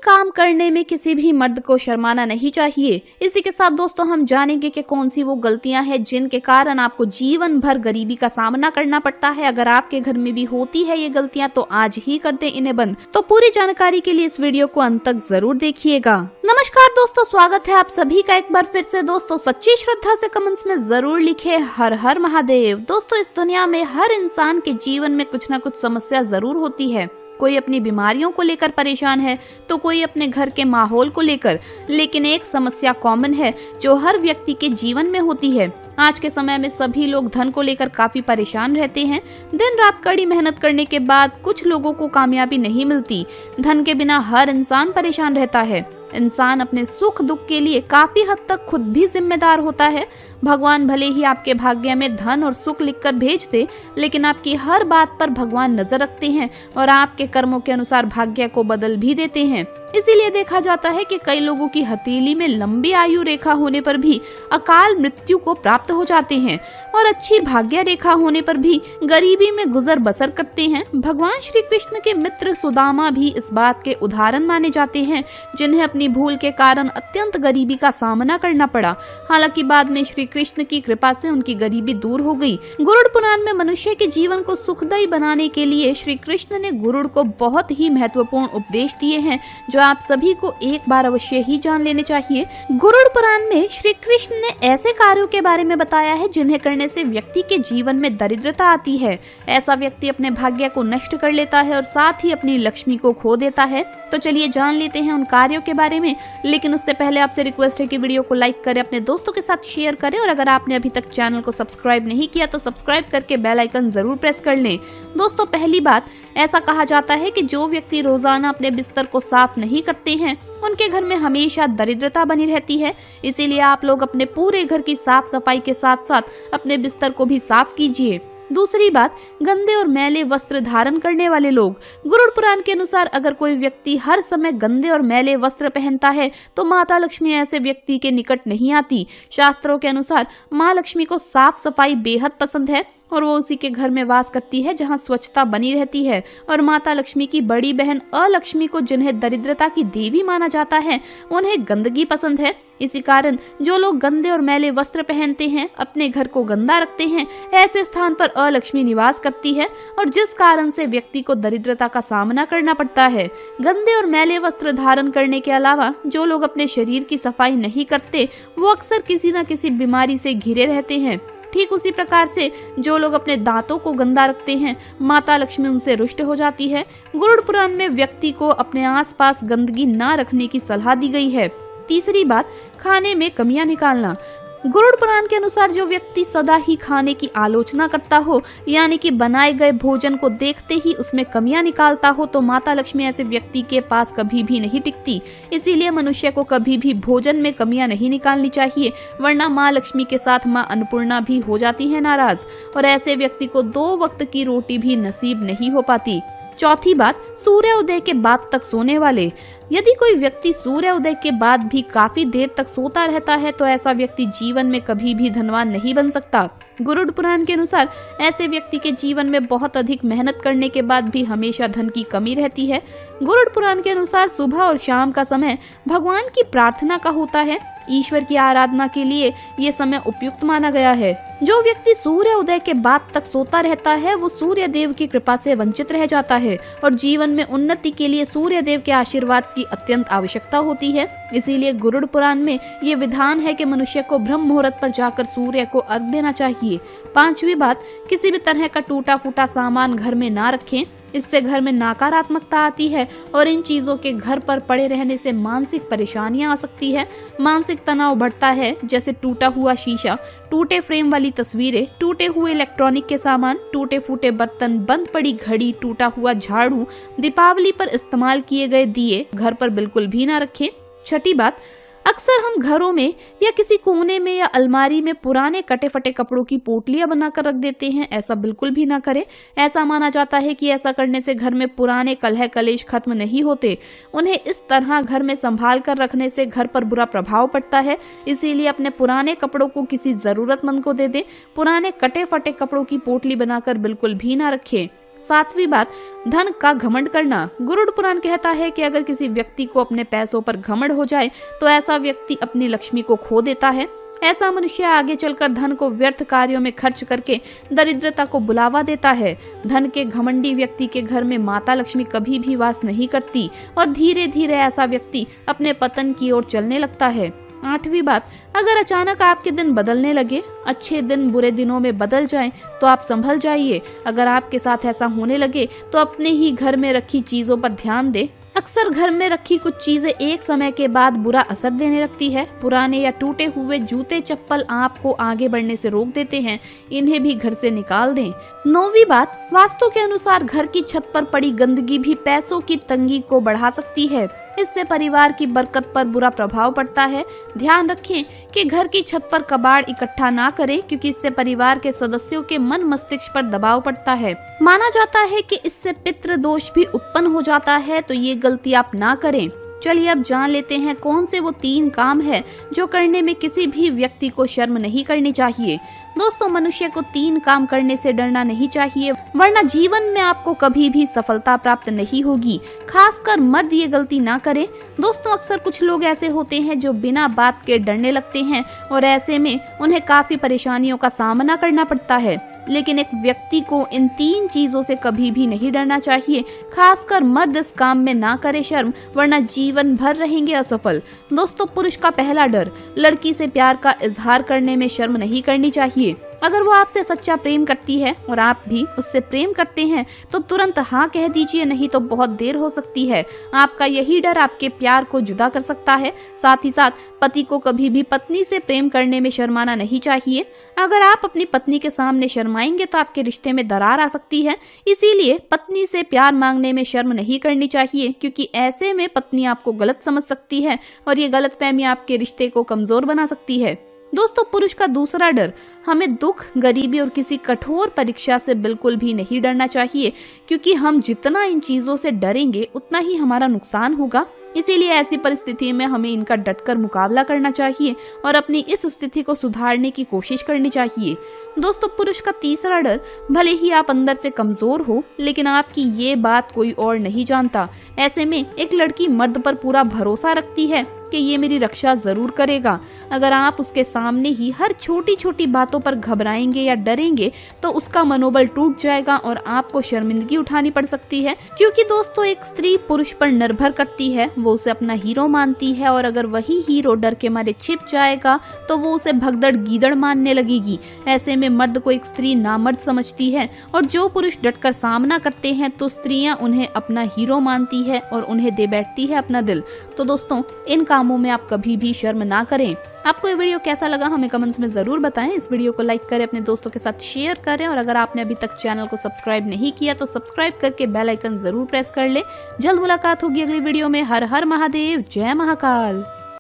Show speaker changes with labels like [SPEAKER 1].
[SPEAKER 1] काम करने में किसी भी मर्द को शर्माना नहीं चाहिए। इसी के साथ दोस्तों हम जानेंगे कि कौन सी वो गलतियां हैं जिनके कारण आपको जीवन भर गरीबी का सामना करना पड़ता है। अगर आपके घर में भी होती है ये गलतियां तो आज ही कर दें इन्हें बंद। तो पूरी जानकारी के लिए इस वीडियो को अंत तक जरूर देखिएगा। नमस्कार दोस्तों, स्वागत है आप सभी का एक बार फिर से। दोस्तों सच्ची श्रद्धा से कमेंट्स में जरूर लिखे हर हर महादेव। दोस्तों इस दुनिया में हर इंसान के जीवन में कुछ न कुछ समस्या जरूर होती है। कोई अपनी बीमारियों को लेकर परेशान है तो कोई अपने घर के माहौल को लेकर, लेकिन एक समस्या कॉमन है जो हर व्यक्ति के जीवन में होती है। आज के समय में सभी लोग धन को लेकर काफी परेशान रहते हैं। दिन रात कड़ी मेहनत करने के बाद कुछ लोगों को कामयाबी नहीं मिलती। धन के बिना हर इंसान परेशान रहता है। इंसान अपने सुख दुख के लिए काफी हद तक खुद भी जिम्मेदार होता है। भगवान भले ही आपके भाग्य में धन और सुख लिखकर भेज दे, लेकिन आपकी हर बात पर भगवान नजर रखते हैं और आपके कर्मों के अनुसार भाग्य को बदल भी देते हैं। इसीलिए देखा जाता है कि कई लोगों की हथेली में लंबी आयु रेखा होने पर भी अकाल मृत्यु को प्राप्त हो जाते हैं और अच्छी भाग्य रेखा होने पर भी गरीबी में गुजर बसर करते हैं। भगवान श्री कृष्ण के मित्र सुदामा भी इस बात के उदाहरण माने जाते हैं, जिन्हें अपनी भूल के कारण अत्यंत गरीबी का सामना करना पड़ा। हालांकि बाद में श्री कृष्ण की कृपा से उनकी गरीबी दूर हो गई। गरुड़ पुराण में मनुष्य के जीवन को सुखदायी बनाने के लिए श्री कृष्ण ने गरुड़ को बहुत ही महत्वपूर्ण उपदेश दिए हैं, जो आप सभी को एक बार अवश्य ही जान लेने चाहिए। गरुड़ पुराण में श्री कृष्ण ने ऐसे कार्यों के बारे में बताया है जिन्हें करने से व्यक्ति के जीवन में दरिद्रता आती है। ऐसा व्यक्ति अपने भाग्य को नष्ट कर लेता है और साथ ही अपनी लक्ष्मी को खो देता है। तो चलिए जान लेते हैं उन कार्यों के बारे में, लेकिन उससे पहले आपसे रिक्वेस्ट है कि वीडियो को लाइक करें, अपने दोस्तों के साथ शेयर करें और अगर आपने अभी तक चैनल को सब्सक्राइब नहीं किया तो सब्सक्राइब करके बेल आइकन जरूर प्रेस कर लें। दोस्तों पहली बात, ऐसा कहा जाता है कि जो व्यक्ति रोजाना अपने बिस्तर को साफ नहीं करते हैं उनके घर में हमेशा दरिद्रता बनी रहती है। इसीलिए आप लोग अपने पूरे घर की साफ सफाई के साथ साथ अपने बिस्तर को भी साफ कीजिए। दूसरी बात, गंदे और मैले वस्त्र धारण करने वाले लोग। गरुड़ पुराण के अनुसार अगर कोई व्यक्ति हर समय गंदे और मैले वस्त्र पहनता है तो माता लक्ष्मी ऐसे व्यक्ति के निकट नहीं आती। शास्त्रों के अनुसार माँ लक्ष्मी को साफ सफाई बेहद पसंद है और वो उसी के घर में वास करती है जहाँ स्वच्छता बनी रहती है। और माता लक्ष्मी की बड़ी बहन अलक्ष्मी को, जिन्हें दरिद्रता की देवी माना जाता है, उन्हें गंदगी पसंद है। इसी कारण जो लोग गंदे और मैले वस्त्र पहनते हैं, अपने घर को गंदा रखते हैं, ऐसे स्थान पर अलक्ष्मी निवास करती है और जिस कारण से व्यक्ति को दरिद्रता का सामना करना पड़ता है। गंदे और मैले वस्त्र धारण करने के अलावा जो लोग अपने शरीर की सफाई नहीं करते वो अक्सर किसी न किसी बीमारी से घिरे रहते हैं। ठीक उसी प्रकार से जो लोग अपने दांतों को गंदा रखते हैं, माता लक्ष्मी उनसे रुष्ट हो जाती है। गरुड़ पुराण में व्यक्ति को अपने आसपास गंदगी ना रखने की सलाह दी गई है। तीसरी बात, खाने में कमियां निकालना। गरुड़ पुराण के अनुसार जो व्यक्ति सदा ही खाने की आलोचना करता हो, यानी कि बनाए गए भोजन को देखते ही उसमें कमियां निकालता हो, तो माता लक्ष्मी ऐसे व्यक्ति के पास कभी भी नहीं टिकती। इसीलिए मनुष्य को कभी भी भोजन में कमियां नहीं निकालनी चाहिए, वरना माँ लक्ष्मी के साथ माँ अन्नपूर्णा भी हो जाती है नाराज और ऐसे व्यक्ति को 2 वक्त की रोटी भी नसीब नहीं हो पाती। चौथी बात, सूर्य उदय के बाद तक सोने वाले। यदि कोई व्यक्ति सूर्य उदय के बाद भी काफी देर तक सोता रहता है तो ऐसा व्यक्ति जीवन में कभी भी धनवान नहीं बन सकता। गरुड़ पुराण के अनुसार ऐसे व्यक्ति के जीवन में बहुत अधिक मेहनत करने के बाद भी हमेशा धन की कमी रहती है। गरुड़ पुराण के अनुसार सुबह और शाम का समय भगवान की प्रार्थना का होता है। ईश्वर की आराधना के लिए ये समय उपयुक्त माना गया है। जो व्यक्ति सूर्य उदय के बाद तक सोता रहता है वो सूर्य देव की कृपा से वंचित रह जाता है और जीवन में उन्नति के लिए सूर्य देव के आशीर्वाद की अत्यंत आवश्यकता होती है। इसीलिए गरुड़ पुराण में ये विधान है कि मनुष्य को ब्रह्म मुहूर्त पर जाकर सूर्य को अर्घ्य देना चाहिए। पांचवी बात, किसी भी तरह का टूटा फूटा सामान घर में ना रखें। इससे घर में नकारात्मकता आती है और इन चीजों के घर पर पड़े रहने से मानसिक परेशानियां आ सकती है। मानसिक तनाव बढ़ता है, जैसे टूटा हुआ शीशा, टूटे फ्रेम वाली तस्वीरें, टूटे हुए इलेक्ट्रॉनिक के सामान, टूटे फूटे बर्तन, बंद पड़ी घड़ी, टूटा हुआ झाड़ू, दीपावली पर इस्तेमाल किए गए दिए घर पर बिल्कुल भी ना रखें। छठी बात, अक्सर हम घरों में या किसी कोने में या अलमारी में पुराने कटे फटे कपड़ों की पोटलियां बनाकर रख देते हैं। ऐसा बिल्कुल भी ना करें। ऐसा माना जाता है कि ऐसा करने से घर में पुराने कलह कलेश खत्म नहीं होते। उन्हें इस तरह घर में संभाल कर रखने से घर पर बुरा प्रभाव पड़ता है। इसीलिए अपने पुराने कपड़ों को किसी जरूरतमंद को दे दें। पुराने कटे फटे कपड़ों की पोटली बनाकर बिल्कुल भी ना रखें। सातवीं बात, धन का घमंड करना। गरुड़ पुराण कहता है कि अगर किसी व्यक्ति को अपने पैसों पर घमंड हो जाए तो ऐसा व्यक्ति अपनी लक्ष्मी को खो देता है। ऐसा मनुष्य आगे चलकर धन को व्यर्थ कार्यों में खर्च करके दरिद्रता को बुलावा देता है। धन के घमंडी व्यक्ति के घर में माता लक्ष्मी कभी भी वास नहीं करती और धीरे धीरे ऐसा व्यक्ति अपने पतन की ओर चलने लगता है। आठवीं बात, अगर अचानक आपके दिन बदलने लगे, अच्छे दिन बुरे दिनों में बदल जाएं, तो आप संभल जाइए। अगर आपके साथ ऐसा होने लगे तो अपने ही घर में रखी चीजों पर ध्यान दें। अक्सर घर में रखी कुछ चीजें एक समय के बाद बुरा असर देने लगती है। पुराने या टूटे हुए जूते चप्पल आपको आगे बढ़ने से रोक देते हैं, इन्हें भी घर से निकाल दें। नौवीं बात, वास्तु के अनुसार घर की छत पर पड़ी गंदगी भी पैसों की तंगी को बढ़ा सकती है। इससे परिवार की बरकत पर बुरा प्रभाव पड़ता है। ध्यान रखें कि घर की छत पर कबाड़ इकट्ठा ना करें, क्योंकि इससे परिवार के सदस्यों के मन मस्तिष्क पर दबाव पड़ता है। माना जाता है कि इससे पितृ दोष भी उत्पन्न हो जाता है, तो ये गलती आप ना करें। चलिए अब जान लेते हैं कौन से वो 3 काम है जो करने में किसी भी व्यक्ति को शर्म नहीं करनी चाहिए। दोस्तों, मनुष्य को 3 काम करने से डरना नहीं चाहिए, वरना जीवन में आपको कभी भी सफलता प्राप्त नहीं होगी। खासकर मर्द ये गलती ना करें। दोस्तों, अक्सर कुछ लोग ऐसे होते हैं जो बिना बात के डरने लगते हैं और ऐसे में उन्हें काफी परेशानियों का सामना करना पड़ता है। लेकिन एक व्यक्ति को इन 3 चीजों से कभी भी नहीं डरना चाहिए। खासकर मर्द इस काम में ना करे शर्म, वरना जीवन भर रहेंगे असफल। दोस्तों, पुरुष का पहला डर, लड़की से प्यार का इजहार करने में शर्म नहीं करनी चाहिए। अगर वो आपसे सच्चा प्रेम करती है और आप भी उससे प्रेम करते हैं तो तुरंत हाँ कह दीजिए, नहीं तो बहुत देर हो सकती है। आपका यही डर आपके प्यार को जुदा कर सकता है। साथ ही साथ पति को कभी भी पत्नी से प्रेम करने में शर्माना नहीं चाहिए। अगर आप अपनी पत्नी के सामने शर्माएंगे तो आपके रिश्ते में दरार आ सकती है। इसीलिए पत्नी से प्यार मांगने में शर्म नहीं करनी चाहिए, क्योंकि ऐसे में पत्नी आपको गलत समझ सकती है और ये गलतफहमी आपके रिश्ते को कमजोर बना सकती है। दोस्तों, पुरुष का दूसरा डर, हमें दुख, गरीबी और किसी कठोर परीक्षा से बिल्कुल भी नहीं डरना चाहिए, क्योंकि हम जितना इन चीजों से डरेंगे उतना ही हमारा नुकसान होगा। इसीलिए ऐसी परिस्थिति में हमें इनका डटकर मुकाबला करना चाहिए और अपनी इस स्थिति को सुधारने की कोशिश करनी चाहिए। दोस्तों, पुरुष का तीसरा डर, भले ही आप अंदर से कमजोर हो, लेकिन आपकी ये बात कोई और नहीं जानता। ऐसे में एक लड़की मर्द पर पूरा भरोसा रखती है कि ये मेरी रक्षा जरूर करेगा। अगर आप उसके सामने ही हर छोटी छोटी बातों पर घबराएंगे या डरेंगे तो उसका मनोबल टूट जाएगा और आपको शर्मिंदगी उठानी पड़ सकती है। क्योंकि दोस्तों, एक स्त्री पुरुष पर निर्भर करती है, वो उसे अपना हीरो मानती है और अगर वही हीरो डर के मारे छिप जाएगा तो वो उसे भगदड़ गीदड़ मानने लगेगी। ऐसे में मर्द को एक स्त्री नामर्द समझती है और जो पुरुष डटकर सामना करते हैं तो स्त्रियां उन्हें अपना हीरो मानती है और उन्हें दे बैठती है अपना दिल। तो दोस्तों, इन कामों में आप कभी भी शर्म ना करें। आपको ये वीडियो कैसा लगा हमें कमेंट्स में जरूर बताएं। इस वीडियो को लाइक करें, अपने दोस्तों के साथ शेयर करें और अगर आपने अभी तक चैनल को सब्सक्राइब नहीं किया तो सब्सक्राइब करके बेल आइकन जरूर प्रेस कर ले। जल्द मुलाकात होगी अगली वीडियो में। हर हर महादेव, जय महाकाल।